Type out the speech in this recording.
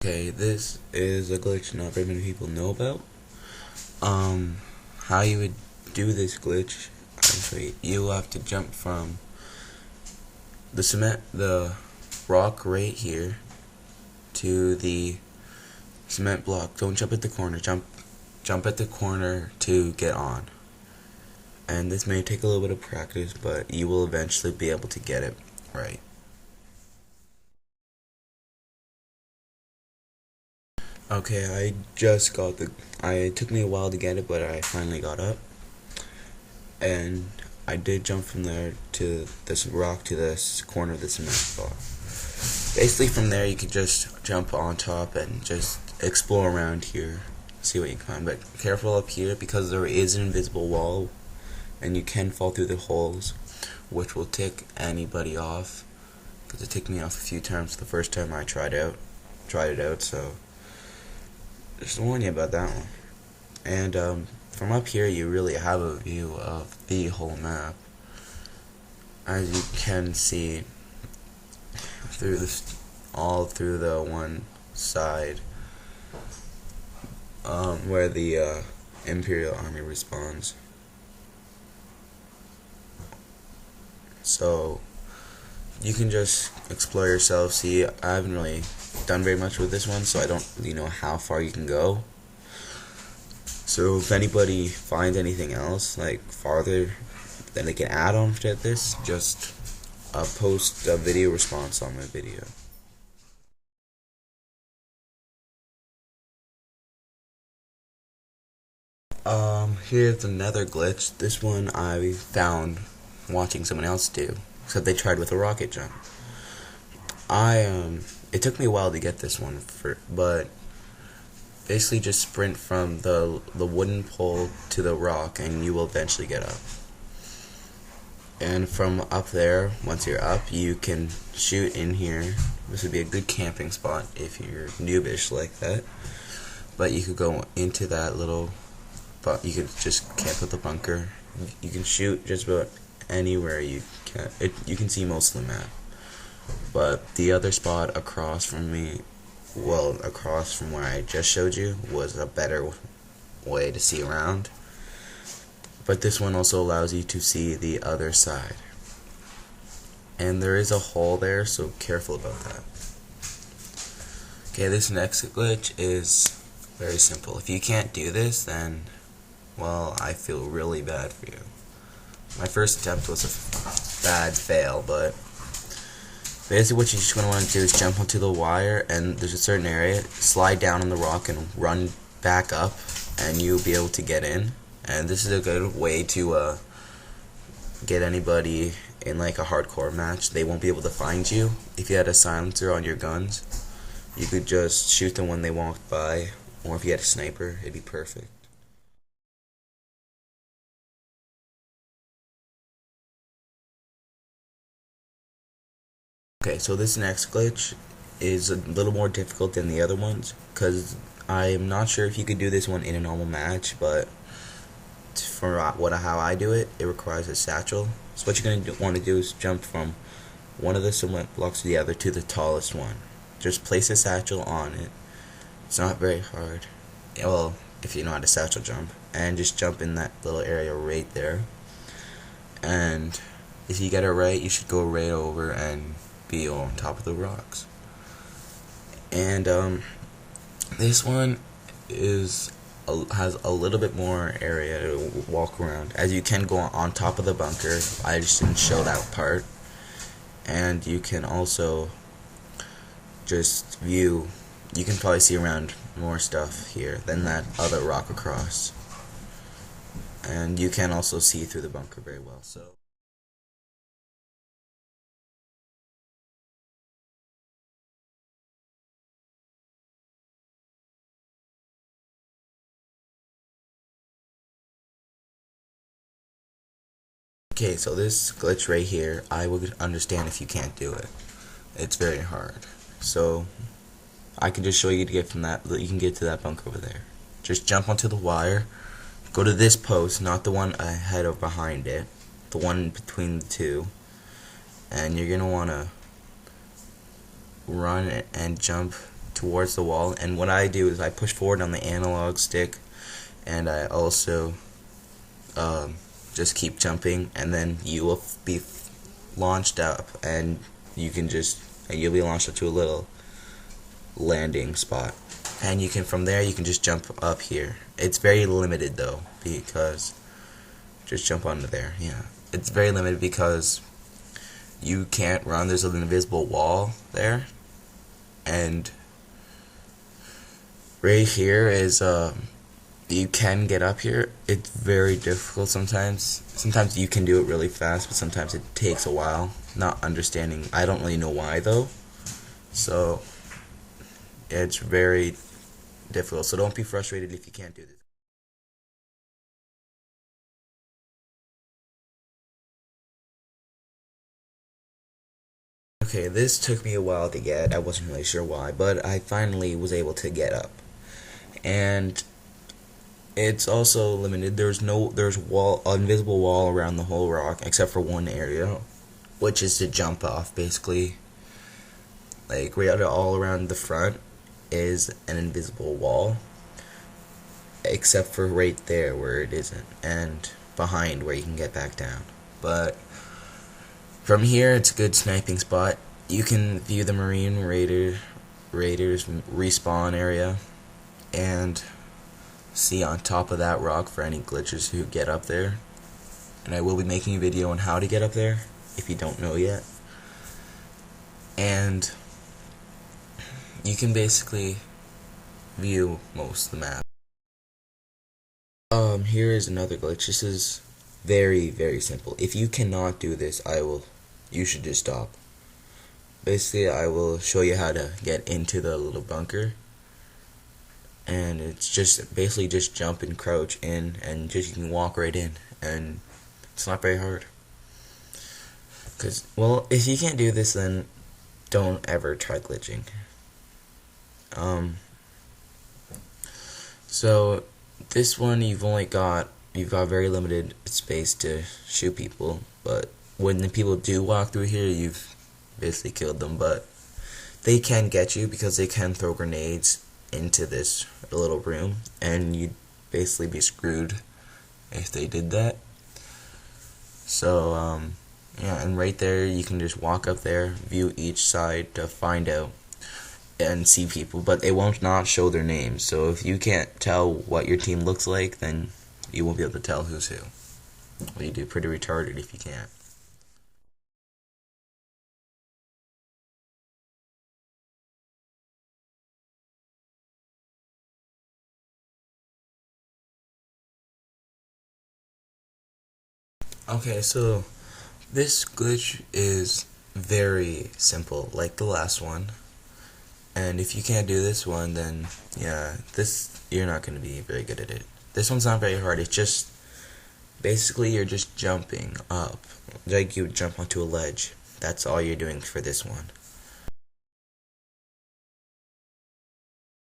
Okay, this is a glitch not very many people know about. How you would do this glitch, actually, you have to jump from the rock right here to the cement block. Don't jump at the corner, jump at the corner to get on. And this may take a little bit of practice, but you will eventually be able to get it right. Okay, it took me a while to get it, but I finally got up. And I did jump from there to this rock to this corner of the cement block. Basically from there you could just jump on top and just explore around here, see what you can find. But careful up here because there is an invisible wall and you can fall through the holes, which will tick anybody off. Because it ticked me off a few times the first time I tried it out, so just warn you about that one. And from up here you really have a view of the whole map. As you can see all through the one side where the Imperial Army respawns. So you can just explore yourself. See, I haven't really done very much with this one, so I don't really know how far you can go. So if anybody finds anything else like farther that they can add on to this, just post a video response on my video. Here's another glitch. This one I found watching someone else do, except they tried with a rocket jump. It took me a while to get this one, but basically just sprint from the wooden pole to the rock and you will eventually get up. And from up there, once you're up, you can shoot in here. This would be a good camping spot if you're noobish like that. But you could go into that you could just camp at the bunker. You can shoot just about anywhere you can. You can see most of the map. But the other spot across from where I just showed you, was a better way to see around. But this one also allows you to see the other side. And there is a hole there, so careful about that. Okay, this next glitch is very simple. If you can't do this, then, well, I feel really bad for you. My first attempt was a bad fail, but basically what you're just going to want to do is jump onto the wire, and there's a certain area, slide down on the rock and run back up, and you'll be able to get in. And this is a good way to get anybody in like a hardcore match. They won't be able to find you. If you had a silencer on your guns, you could just shoot them when they walked by, or if you had a sniper, it'd be perfect. Okay, so this next glitch is a little more difficult than the other ones, because I am not sure if you could do this one in a normal match, but for how I do it, it requires a satchel. So what you're going to want to do is jump from one of the cement blocks to the other to the tallest one. Just place a satchel on it. It's not very hard. Well, if you know how to satchel jump. And just jump in that little area right there. And if you get it right, you should go right over and be on top of the rocks. And this one has a little bit more area to walk around, as you can go on top of the bunker. I just didn't show that part. And you can also just view, you can probably see around more stuff here than that other rock across. And you can also see through the bunker very well. So okay, so this glitch right here, I would understand if you can't do it. It's very hard. So I can just show you to get from that. You can get to that bunker over there. Just jump onto the wire. Go to this post, not the one ahead or behind it. The one between the two. And you're gonna wanna run and jump to towards the wall, and what I do is I push forward on the analog stick, and I also just keep jumping, and then you will be launched up, and you'll be launched up to a little landing spot, and from there you can just jump up here. It's very limited though, because just jump onto there. Yeah, it's very limited because you can't run. There's an invisible wall there, and right here is you can get up here. It's very difficult sometimes. Sometimes you can do it really fast, but sometimes it takes a while. Not understanding. I don't really know why though. So it's very difficult. So don't be frustrated if you can't do this. Okay, this took me a while to get. I wasn't really sure why, but I finally was able to get up. And it's also limited. There's invisible wall around the whole rock except for one area, which is to jump off basically. Like right all around the front is an invisible wall, except for right there where it isn't, and behind where you can get back down. But from here, it's a good sniping spot. You can view the Marine Raiders respawn area, and see on top of that rock for any glitchers who get up there. And I will be making a video on how to get up there, if you don't know yet. And you can basically view most of the map. Here is another glitch. This is very, very simple. If you cannot do this, you should just stop. Basically, I will show you how to get into the little bunker. And it's just basically just jump and crouch in, and you can walk right in, and it's not very hard. Well, if you can't do this, then don't ever try glitching. So this one you've got very limited space to shoot people, but when the people do walk through here, you've basically killed them. But they can get you because they can throw grenades into this little room, and you'd basically be screwed if they did that. So yeah, and right there you can just walk up there, view each side to find out and see people, but they won't not show their names. So if you can't tell what your team looks like, then you won't be able to tell who's who. Well, you do pretty retarded if you can't. Okay, so this glitch is very simple, like the last one. And if you can't do this one, then yeah, you're not going to be very good at it. This one's not very hard. It's just basically you're just jumping up, like you would jump onto a ledge. That's all you're doing for this one.